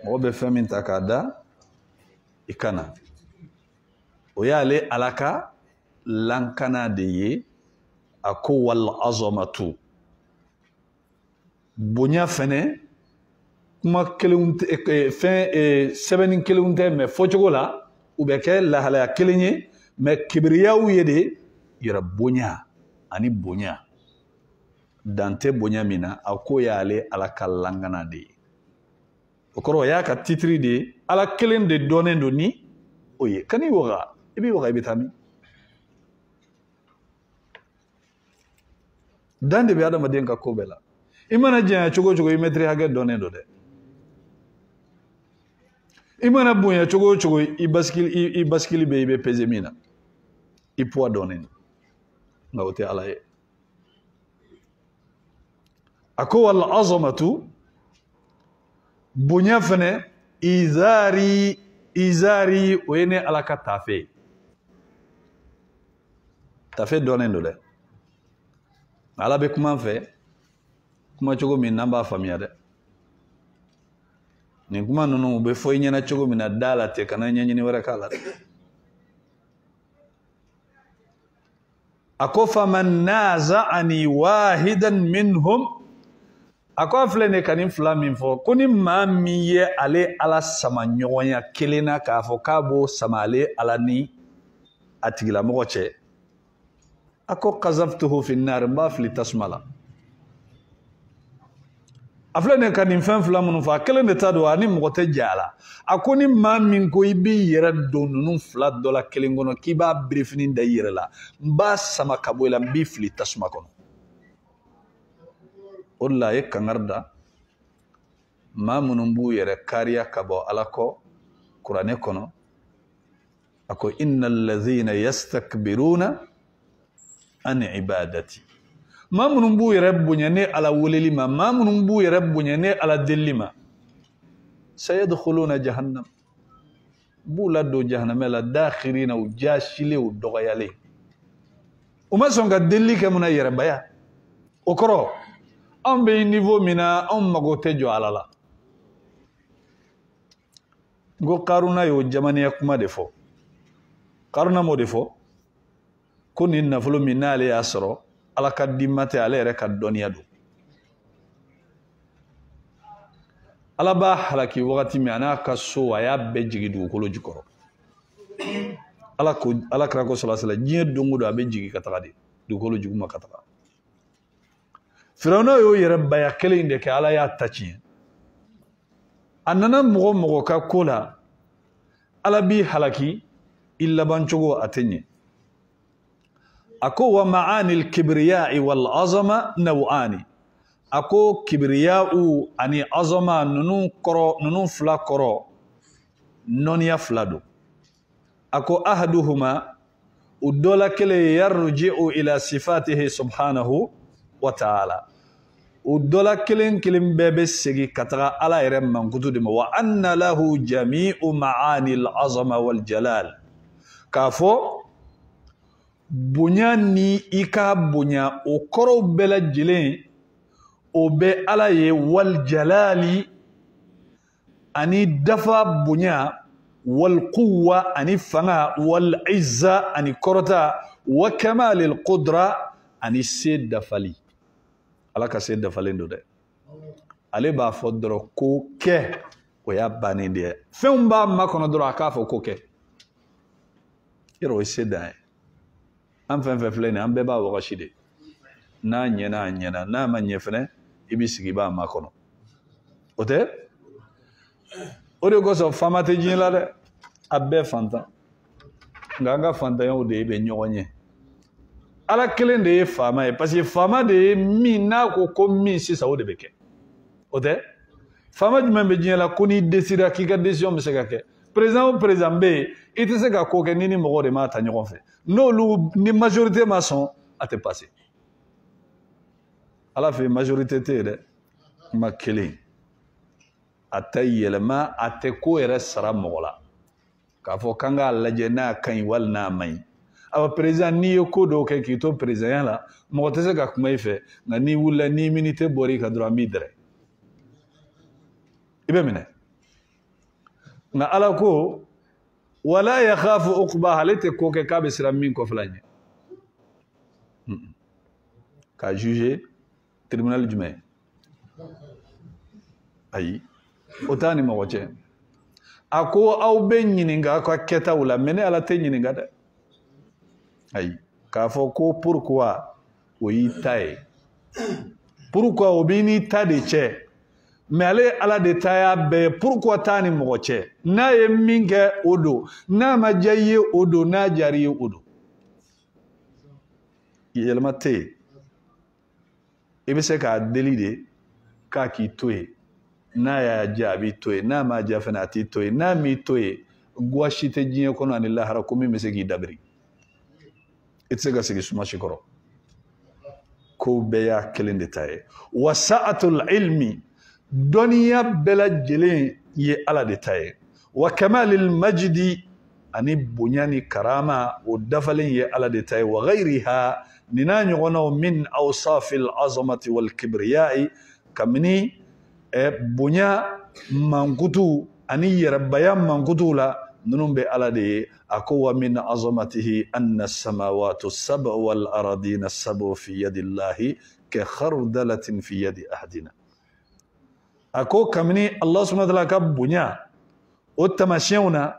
mɔgɔ bɛ fɛn min ta k'a da i kana o y'ale Ala ka lankana de ye a ko wal azamatu bonya fɛnɛ kuma kelenw fɛn sɛbɛnni kelenw tɛ mais fɔcogo la u bɛ kɛ lahalaya kelen ye mais kibriyaw ye de yɛrɛ bonya ani bonya dante bonya min na a ko y'ale Ala ka lankana de ye o kɔrɔ o y'a ka titiri de ye Ala kelen de dɔnnen don ni o ye kan'i waga i b'i waga i bɛ taa min dan de bɛ adamaden ka ko bɛɛ la i mana janya cogo o cogo i mɛtiri hakɛ dɔnnen don dɛ i mana bonya cogo o cogo i basikili bɛ i bɛ pese min na i poids dɔnnen don nka o tɛ Ala ye a ko wal azamatu bonya fɛnɛ izari o ye ne Ala ka tafe dɔnnen don dɛ Ala bɛ kuma fɛ kuma cogo min n'an b'a faamuya dɛ nin kuma ninnu u bɛ fɔ i ɲɛna cogo min na da la ten kana ɲɛɲini wɛrɛ k'a la dɛ a ko faman naza'ani wahidan minhum a ko a filɛ nin ka nin fila min fɔ ko ni maa min ye ale Ala sama ɲɔgɔnya kelen na k'a fɔ k'a b'o sama ale Ala ni a tigilamɔgɔ cɛ a ko qazaftuhu fi nnar n b'a fili tasuma la a filɛ nin ka nin fɛn fila minnu fɔ a kelen de ta don a ni mɔgɔ tɛ jɛ a la a ko ni maa min ko i b'i yɛrɛ don ninnu fila dɔ la kelen kɔnɔ k'i b'a birifini da i yɛrɛ la n b'a sama ka bɔ i la n b'i fili tasuma kɔnɔ o de la a ye kangari da maa minnu b'u yɛrɛ kariya ka bɔ Ala kɔ kuranɛ kɔnɔ a ko innal ladhina yastakbiruna an ibadati maa minnu b'u yɛrɛ bonya ne Ala weleli ma maa minnu b'u yɛrɛ bonya ne Ala delili ma sayadkhuluna jahannam b'u ladon jahannama la dakhirina u jaasilen u dɔgɔyalen u ma sɔn ka delili kɛ mun na yɛrɛbaya o kɔrɔ anw bɛ niveau min na anw mago tɛ jɔ Ala la n ko Karuna y'o jamaniya kuma de fɔ Karuna m'o de fɔ ko nin nafolo min n'ale y'a sɔrɔ Ala ka dimma tɛ ale yɛrɛ ka dɔnniya don Ala b'a halaki wagati min a n'a ka so a y'a bɛɛ jigi dugukolo jukɔrɔ Ala kira ko salasala diɲɛ don o don a bɛ jigi ka taga de dugukolo juguma ka taga Firawuna y'o yɛrɛ baya kelen in de kɛ Ala y'a ta tiɲɛ a nana mɔgɔ mɔgɔ ka ko la Ala b'i halaki i laban cogo a tɛ ɲɛ a ko wa ma'anil kibriya'i wal azama naw'ani ako kibriya'u ani azama nunun fila kɔrɔ nɔniya fila don ako ahaduhuma u dɔla kelen yarji'u ila sifatihi subhanahu wa ta'ala u dɔla kelen kelen bɛɛ bɛ segin ka taga ala yɛrɛ mankutu de ma wa anna lahu jami'u ma'ani al-azama wal jalal k'a fɔ bonya ni i ka bonya o kɔrɔw bɛɛ lajɛlen o bɛ ala ye wal jalali ani dafa bonya wal quwwa ani fanga wal izza ani kɔrɔta wa kamalil qudra ani se dafali ala ka se dafalen do dɛ ale b'a fɔ dɔrɔn ko kɛ o y'a bannen de ye fɛnw b'a makɔnɔ dɔrɔn a k'a fɔ ko kɛ yɔrɔ o ye se dan ye an fɛn fɛn filɛ nin an bɛɛ b'a wagasi de n'a ɲɛna a ɲɛna n'a ma ɲɛ fɛnɛ i b'i sigi i b'a makɔnɔ o tɛ o de kosɔn faama tɛ diɲɛ la dɛ a bɛɛ fantan nka an ka fantanyaw de bɛ ɲɔgɔn ɲɛ ala kelen de ye faama ye parce que faama de ye min n'a ko min sisan o de bɛ kɛ o tɛ faama jumɛn bɛ diɲɛ la ko n'i décidera k'i ka décision bɛ se ka kɛ président o président bɛ yen i tɛ se ka ko kɛ ni mɔgɔw de m'a ta ɲɔgɔn fɛ n'olu ni majorité ma sɔn a tɛ passer ala fɛ majorité tɛ yen dɛ ma kelen a tɛ yɛlɛma a tɛ ko yɛrɛ sara mɔgɔ la k'a fɔ k'an k'a lajɛ n'a ka ɲi wali n'a man ɲi a président n'i ye ko dɔw kɛ k'i to présidenya la mɔgɔ tɛ se ka kuma i fɛ nka n'i wulila ni minute bɔra i kan dɔrɔn an b'i dɛrɛ i bɛ minɛ nka ala ko wala yakhafu uqbaha ale tɛ ko kɛ k'a bɛ siran min kɔfɛla ɲɛ ka juger tribunal jumɛn ayi o t'a ni mɔgɔ cɛ a ko aw bɛ ɲininka aw ka kɛtaw la mais ne ala tɛ ɲininka dɛ ayi k'a fɔ ko pourquoi o y'i ta ye pourquoi o b'i n'i ta de cɛ mais ale ala de ta y'a bɛɛ pourquoi t'a ni mɔgɔ cɛ n'a ye min kɛ o don n'a ma diya i ye o don n'a diyara i ye o don yɛlɛma tɛ yen i bɛ se k'a deli de k'a k'i to yen n'a y'a diya a b'i to yen n'a ma diya fana a t'i to yen n'a m'i to yen guwa si tɛ diɲɛ kɔnɔ ani lahara ko min bɛ se k'i dabiri i tɛ se ka sigi suma si kɔrɔ ko bɛɛ y'a kelen de ta ye wa sa'atul ilmi dɔnniya bɛɛ lajɛlen ye ala de ta ye wa kamalil majidi ani bonya ni karama o dafalen ye ala de ta ye wa ghayriha ni n'a ɲɔgɔnnaw min awsafil azamati wal kibriyai kabini bonya mankutu ani yɛrɛbaya mankutu la ninnu bɛ ala de ye a ko wa min azamatihi anna samawatu sab'u wal aradina sab'u fi yadillahi ka khardalatin fi yadi ahadina a ko kabini Allah subhanahu wa ta'ala ka bonya o tamasiyɛnw na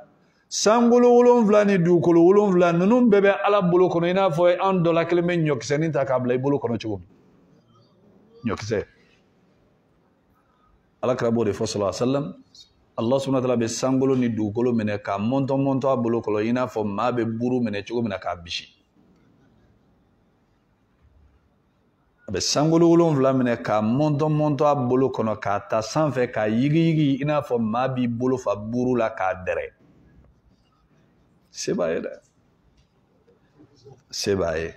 sankolo 7 ni dugukolo 7 ninnu bɛɛ bɛ ala bolo kɔnɔ i n'a fɔ an dɔ la kelen bɛ ɲɔkisɛnin ta k'a bila i bolo kɔnɔ cogo min ɲɔkisɛ ala kɛra b'o de fɔ sallallahu alaihi wa sallam Allah subhanahu wa ta'ala bɛ sankolo ni dugukolo minɛ k'a mɔntɔn a bolo kɔnɔ i n'a fɔ maa bɛ buru minɛ cogo min na k'a bisi a bɛ sankolo 7 minɛ k'a mɔntɔn a bolo kɔnɔ k'a ta sanfɛ k'a yigiyigi i n'a fɔ maa b'i bolo fa buru la k'a dɛrɛ se b'a ye dɛ se b'a ye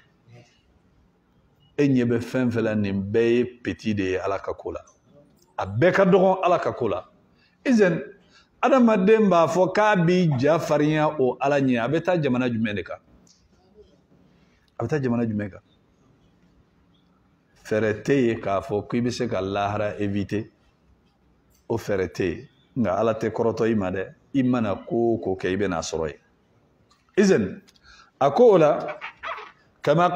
e ɲɛ bɛ fɛn fɛn la nin bɛɛ ye petit de ye ala ka ko la a bɛɛ ka dɔgɔn ala ka ko la izɛn adamaden b'a fɔ k'a b'i ja farinya o ala ɲɛ a bɛ taa jamana jumɛn de kan a bɛ taa jamana jumɛn kan fɛɛrɛ tɛ yen k'a fɔ k'i bɛ se ka lahara éviter o fɛɛrɛ tɛ yen nka ala tɛ kɔrɔtɔ i ma dɛ i mana ko o ko kɛ i bɛna sɔrɔ yen izɛn a ko o la kama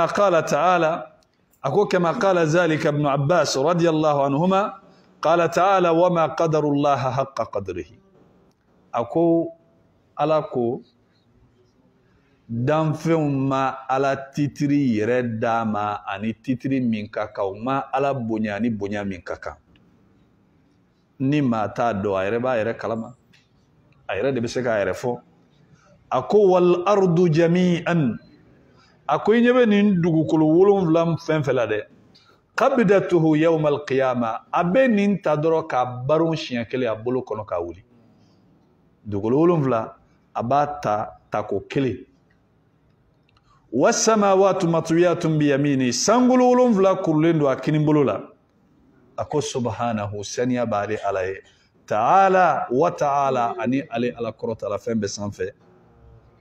qala ta'ala أقول كما قال ذلك ابن عباس رضي الله عنهما قال تعالى وما قدر الله حق قدره أقول ألاكو دانفهم ما على تتري يرد ما أني تتري من كاكاو ما على بنياني بنيا من كاكا نما تادو أيربا أير كلام أير دبسك أيرفو أقول والأرض جميعا ako i ɲɛ bɛ nin dugukolo 7 fɛn fɛn la dɛ qabdatuhu yawm al-qiyama abe nin ta dɔrɔn ka baron siɲɛ kelen a bolo kɔnɔ ka wuli dugukolo 7 a b'a ta ko kelen wasamawatu matwiyatun bi yamini sangolo 7 kurulen don a kinin bolo la a ko subhanahu saniya b'ale ala ye ta'ala wa ta'ala ani ale ala kɔrɔta la fɛn bɛɛ sanfɛ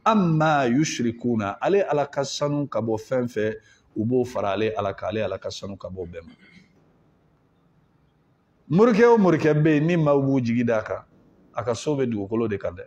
amma yushrikuna ale ala ka sanu ka bɔ fɛn fɛ u b'o fara ale ala ka ale ala ka sanu ka bɔ bɛɛ ma murikɛ o murikɛ bɛ yen ni maaw b'u jigi d'a kan a ka so bɛ dugukolo de kan dɛ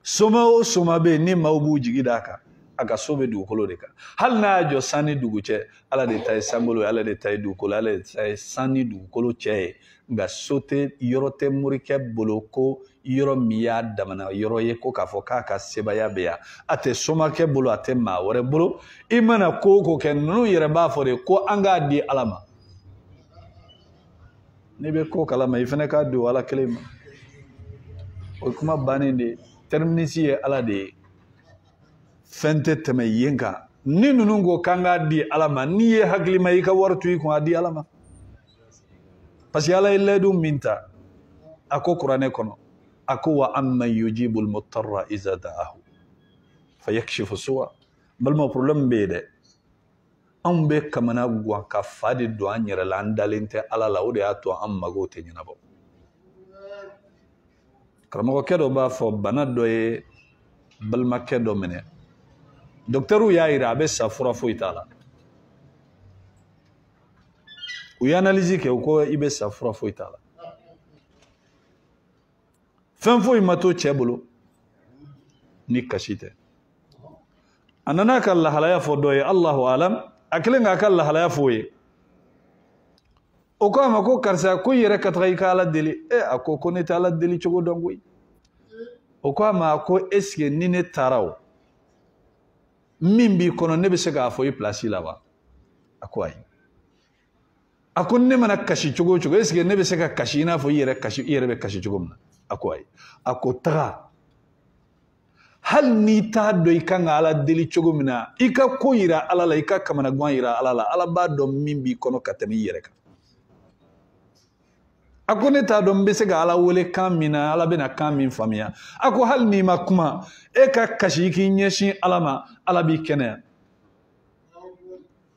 soma o soma bɛ yen ni maaw b'u jigi d'a kan a ka so bɛ dugukolo de kan hali n'a y'a jɔ san ni dugu cɛ ala de ta ye sankolo ye ala de ta ye dugukolo ala de ta ye san ni dugukolo cɛ ye nka so tɛ yɔrɔ tɛ murikɛ bolo ko yɔrɔ min y'a damana yɔrɔ ye ko k'a fɔ k'a ka sebaya bɛ yan a tɛ somakɛ bolo a tɛ maa wɛrɛ bolo i mana ko o ko kɛ ninnu yɛrɛ b'a fɔ de ko an k'a di ala ma n'i bɛ ko kalama i fana k'a di ala kelen ma o kuma bannen de terminisi ye ala de ye fɛn tɛ tɛmɛ yen kan ni ninnu ko k'an k'a di ala ma n'i ye hakili ma i ka wari to i kun a di ala ma parce que ala ye layidu min ta a ko kuranɛ kɔnɔ a ko wa amman yujibu al-mutarra iza da'ahu fa yakshifu su'a balima problème bɛ yen dɛ anw bɛ kamana guwan ka fa de don an yɛrɛ la an dalen tɛ ala la o de y'a to an mago tɛ ɲɛnabɔ karamɔgɔkɛ dɔ b'a fɔ bana dɔ ye balimakɛ dɔ minɛ docteurw y'a yira a bɛ sa fura foyi t'a la u ye analyse kɛ u ko i bɛ sa fura foyi t'a la fɛn foyi ma to cɛ bolo ni kasi tɛ a nana ka lahalaya fɔ dɔ ye Allahu alam a kelen k'a ka lahalaya fɔ ye o ko a ma ko karisa ko i yɛrɛ ka taga i ka ala deli a ko ne tɛ ala deli cogo dɔn koyi o ko a ma ko est ce que ni ne taara o min b'i kɔnɔ ne bɛ se k'a fɔ i place la wa a ko ayi a ko ne mana kasi cogo o cogo est ce que ne bɛ se ka kasi i n'a fɔ i yɛrɛ bɛ kasi cogo min na a ko ayi a ko taga hali n'i t'a dɔn i kan ka ala deli cogo min na i ka ko yira ala la i ka kamana gan yira ala la ala b'a dɔn min b'i kɔnɔ ka tɛmɛ i yɛrɛ kan a ko ne t'a dɔn n bɛ se ka ala wele kan min na ala bɛna kan min faamuya a ko hali n'i ma kuma e ka kasi i k'i ɲɛsin ala ma ala b'i kɛnɛya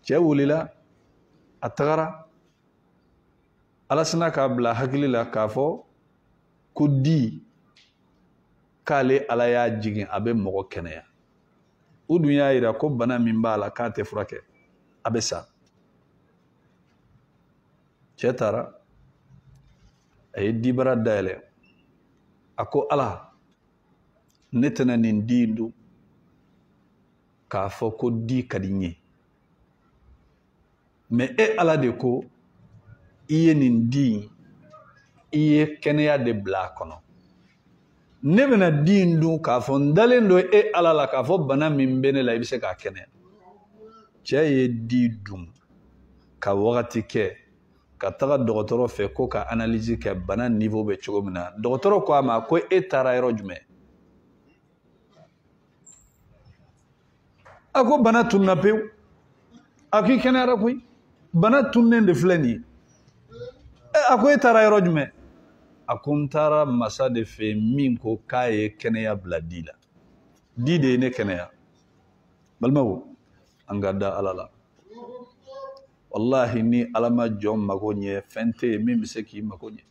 cɛ wulila a tagara ala sina k'a bila hakili la k'a fɔ ko di k'ale ala y'a jigin a bɛ mɔgɔ kɛnɛya u dun y'a yira ko bana min b'a la k'a tɛ furakɛ a bɛ sa cɛ taara a ye dibara dayɛlɛ a ko ala ne tɛna nin di in dun k'a fɔ ko di ka di n ye mɛ e ala de ko i ye nin di in i ye kɛnɛya de bila a kɔnɔ ne bɛna di in dun k'a fɔ n dalen don e ala la k'a fɔ bana min bɛ ne la i bɛ se k'a kɛnɛya cɛ ye di dun ka wagati kɛ ka taga dɔgɔtɔrɔ fɛ ko ka analyse kɛ bana niveau bɛ cogo min na dɔgɔtɔrɔ ko a ma ko e taara yɔrɔ jumɛn a ko bana tunna pewu a ko i kɛnɛyara koyi bana tunnen de filɛ nin ye a ko e taara yɔrɔ jumɛn a ko n taara masa de fɛ min ko k'a ye kɛnɛya bila di la di de ye ne kɛnɛya balimaw an ka da ala la wallahi ni ala ma jɔn mago ɲɛ fɛn tɛ yen min bɛ se k'i mago ɲɛ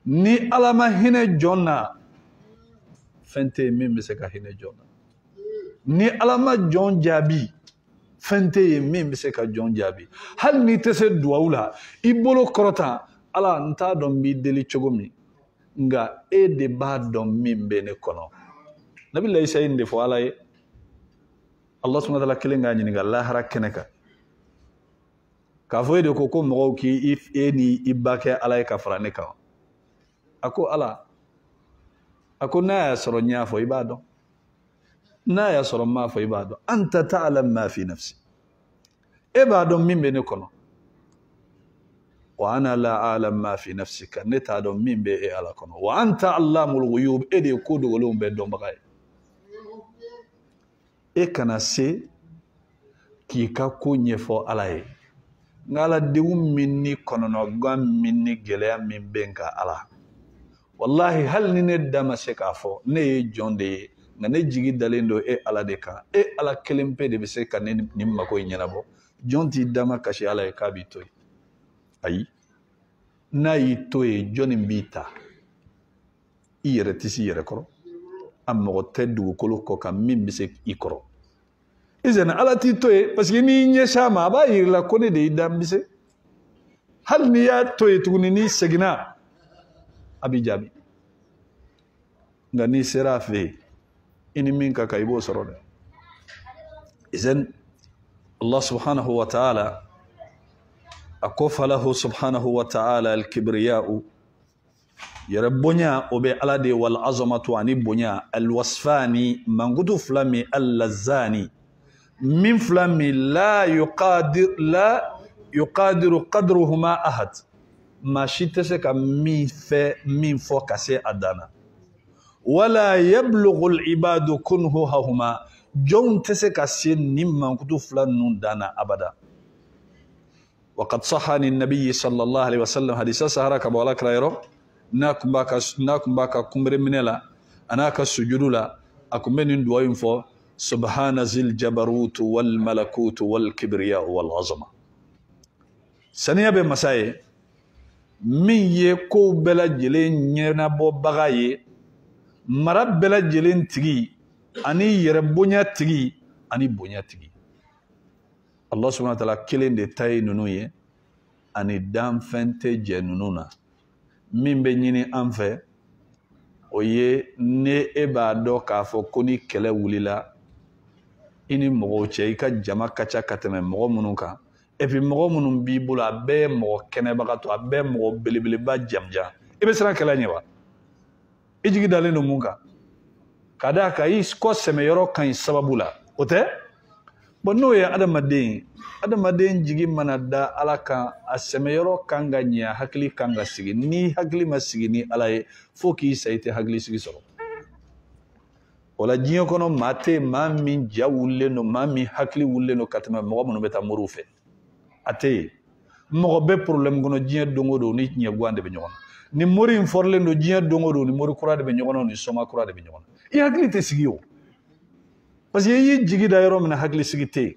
ni ala ma hinɛ jɔn na fɛn tɛ yen min bɛ se ka hinɛ jɔn na ni ala ma jɔn jaabi fɛn tɛ yen min bɛ se ka jɔn jaabi hali n'i tɛ se duwawu la i bolo kɔrɔta ala n t'a dɔn n b'i deli cogo min nka e de b'a dɔn min bɛ ne kɔnɔ nabi isa ye nin de fɔ ala ye Allah subhanahu wa ta'ala kelen k'a ɲininka lahara kɛnɛ kan k'a fɔ e de ko mɔgɔw k'i ni i ba kɛ ala ye ka fara ne kan a ko ala a ko n'a y'a sɔrɔ n y'a fɔ i b'a dɔn n'a y'a sɔrɔ n m'a fɔ i b'a dɔn anta ta'lam ma fi nafsi e b'a dɔn min bɛ ne kɔnɔ wa ana la a'lam ma fi nafsika ne t'a dɔn min bɛ e ala kɔnɔ wa anta allamul ghuyub e de ye ko dogolenw bɛɛ dɔnbaga ye e kana se k'i ka ko ɲɛfɔ ala ye nka ala denw min ni kɔnɔnɔgan min ni gɛlɛya min bɛ n ka ala wallahi hali ni ne da ma se k'a fɔ ne ye jɔn de ye nka ne jigi dalen don ala de kan ala kelen pe de bɛ se ka ne nin mako in ɲɛnabɔ jɔn t'i da ma kasi ala ye k'a b'i to yen ayi n'a y'i to yen jɔn nin b'i ta i yɛrɛ tɛ s'i yɛrɛ kɔrɔ a mɔgɔ tɛ dugukolo kɔ kan min bɛ se i kɔrɔ izana ala t'i to yen parce que n'i ɲɛsin a ma a b'a yir'i la ko ne de y'i da n bɛ se hali n'i y'a to yen tuguni n'i seginna a b'i jaabi nka n'i sera a fɛ yen i ni min ka kan i b'o sɔrɔ dɛ izan Allah subhanahu wa ta'ala a ko falahu subhanahu wa ta'ala al-kibriya'u yɛrɛ bonya o bɛ ala de ye wal azamatu ani bonya al-wasfani mankutu fila min al-lazani min fila min la yuqadiru qadruhuma ahad maa si tɛ se ka min fɛ min fɔ ka se a dan na wala yablughu al-ibadu kunhu hahuma jɔnw tɛ se ka se nin mankutu fila ninnu dan na abada وقد صح عن النبي صلى الله عليه وسلم حديث سهرة كبولا كرايرو ناكم باكا كمبر منلا أنا كسجود لا أكم من دعاء فو سبحان ذي الجبروت والملكوت والكبرياء والعظمة سنيا بمساي من يكو بلا جلين ينبو بغاي مرب بلا جلين تغي أني يربونيا تغي أني بونيا تغي Allah subhanahu wa ta'ala kelen de tayi nunu ye ani danfɛn tɛ jɛ nunu na min bɛ ɲini an fɛ o ye ne e b'a dɔn k'a fɔ ko ni kɛlɛ wulila i ni mɔgɔw cɛ i ka jama ka ca ka tɛmɛ mɔgɔ minnu kan et puis mɔgɔ minnu b'i bolo a bɛɛ ye mɔgɔ kɛnɛbagatɔ a bɛɛ ye mɔgɔ belebeleba jamjan i bɛ siran kɛlɛ ɲɛ wa i jigi dalen don mun kan ka d'a kan i kɔ sɛmɛyɔrɔ ka ɲi sababu la o tɛ bon n'o ye adamaden jigi mana da ala kan a sɛmɛyɔrɔ kan ka ɲɛ a hakili kan ka sigi ni hakili ma sigi ni ala ye fo k'i sa i tɛ hakili sigi sɔrɔ o la diɲɛ kɔnɔ maa tɛ maa min ja wulilen don maa min hakili wulilen don ka tɛmɛ mɔgɔ minnu bɛ taa moriw fɛ a tɛ yen mɔgɔ bɛ problème kɔnɔ diɲɛ don o don ni tiɲɛ gan de bɛ ɲɔgɔn na ni mori in fɔrilen don diɲɛ don o don ni mori kura de bɛ ɲɔgɔn na ni sɔma kura de bɛ ɲɔgɔn na i hakili tɛ sigi o parce que i y'i jigi da yɔrɔ min na hakili sigi tɛ yen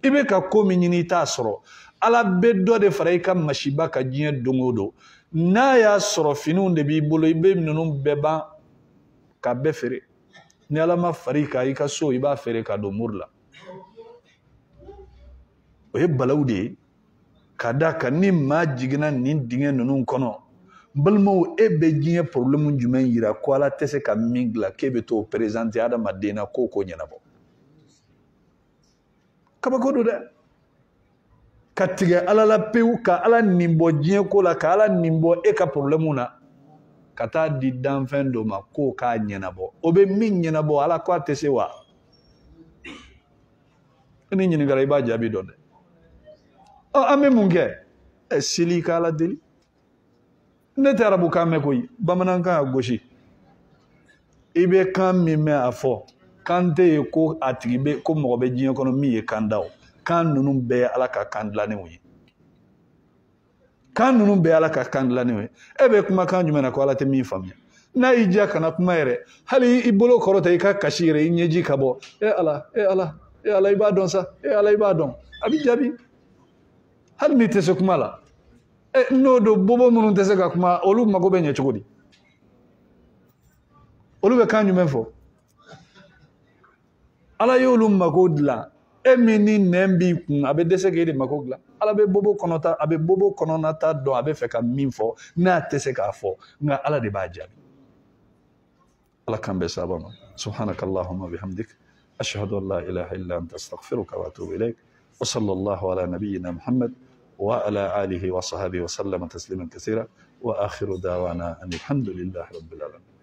i bɛ ka ko min ɲini i t'a sɔrɔ ala bɛ dɔ de fara i ka masiba ka diɲɛ don o don n'a y'a sɔrɔ finiw de b'i bolo i bɛ ninnu bɛɛ ban ka bɛɛ feere ni ala ma fari kan i ka so i b'a feere ka don mori la o ye balawu de ye ka d'a kan ni maa jiginna nin dingɛ ninnu kɔnɔ balimaw e bɛ diɲɛ problème jumɛn yira ko ala tɛ se ka min dilan k'e bɛ t'o présenter adamaden na k'o ko ɲɛnabɔ kabako don dɛ ka tigɛ ala la pewu ka ala nin bɔ diɲɛ ko la ka ala nin bɔ e ka problème na ka taa di danfɛn dɔ ma k'o k'a ɲɛnabɔ o bɛ min ɲɛnabɔ ala ko a tɛ se wa ni ɲininkara i b'a jaabi dɔn dɛ an bɛ mun kɛ seli ka ala deli ne tɛ arabukan mɛn koyi bamanankan a gosi i bɛ kan min mɛn a fɔ kan tɛ yen ko a tigi bɛ ko mɔgɔ bɛ diɲɛ kɔnɔ min ye kan da o kan ninnu bɛɛ ye ala ka kan dilannenw ye kan ninnu bɛɛ ye ala ka kan dilannenw ye e bɛ kumakan jumɛn na ko ala tɛ min faamuya n'a y'i diya kana kuma yɛrɛ hali i bolo kɔrɔta i ka kasi yɛrɛ i ɲɛji ka bɔ ala i b'a dɔn sa ala i b'a dɔn a bɛ jaabi hali n'i tɛ se kuma la n'o don bobo minnu tɛ se ka kuma olu mago bɛ ɲɛ cogo di olu bɛ kan jumɛn fɔ ala y'olu mago dilan e min ni nɛn b'i kun a bɛ dɛsɛ k'e de mago dilan ala bɛ bobo kɔnɔta a bɛ bobo kɔnɔnata dɔn a bɛ fɛ ka min fɔ n'a tɛ se k'a fɔ nka ala de b'a jaabi ala kan bɛ saba ma subhanakallahumma bihamdik ashhadu an la ilaha illa anta astaghfiruka wa atubu ilayk wa sallallahu ala nabiyyina muhammad وعلى آله وصحبه وسلم تسليما كثيرا وآخر دعوانا أن الحمد لله رب العالمين